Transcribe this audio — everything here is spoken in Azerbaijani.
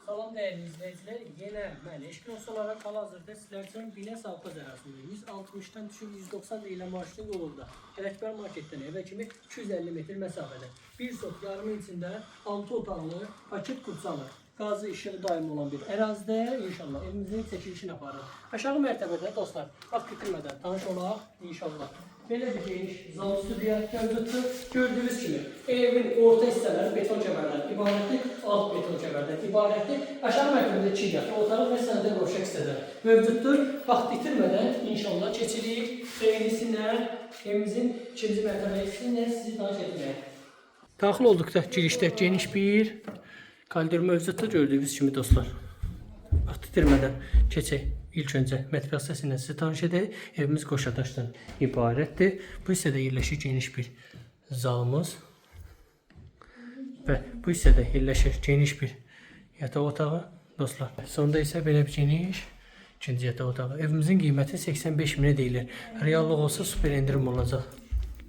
Salam değerli izleyiciler, yine mən eşkin olsalara hal-hazırda sizlər üçün Binəs Avqaz ərazisindəyik. 160-dan düşüb 190 deyilən marşrutun yolunda. Ələkbər marketdən evə kimi 250 metr məsafədə. Bir sot yarımın içində 6 otaqlı, paket kursalı, qazı işığı daim olan bir ərazidə inşallah evimizin çəkilişini aparırıq. Aşağı mərtəbədə dostlar, vaxt bitirmədən tanış olaq inşallah. Belə bir geniş zal stüdiya mövcuddur. Gördüyünüz kimi evin orta hissələri beton kəmərdən ibarətdir, alt beton kəmərdən ibarətdir. Aşağı mərtəbədə 2 yataq otağı və səndə qovşaq hissələr mövcuddur. Vaxt itirmədən inşallah keçirik xeyirlisinə evimizin ikinci mərtəbəsinə sizi tanış etməyək. Daxil olduqda girişdə geniş bir koridor mövcuddur gördüyünüz kimi dostlar. Vaxt itirmədən keçək. İlk öncə mətbəx hissəsindən sizi tanış edək. Evimiz qoşadaşdan ibarətdir. Bu hissədə yerləşir geniş bir zalımız. Və bu hissədə yerləşir geniş bir yataq otağı. Dostlar, sonda isə belə bir geniş ikinci yataq otağı. Evimizin qiyməti 85 minə deyilir. Reallıq olsa super endirim olacaq.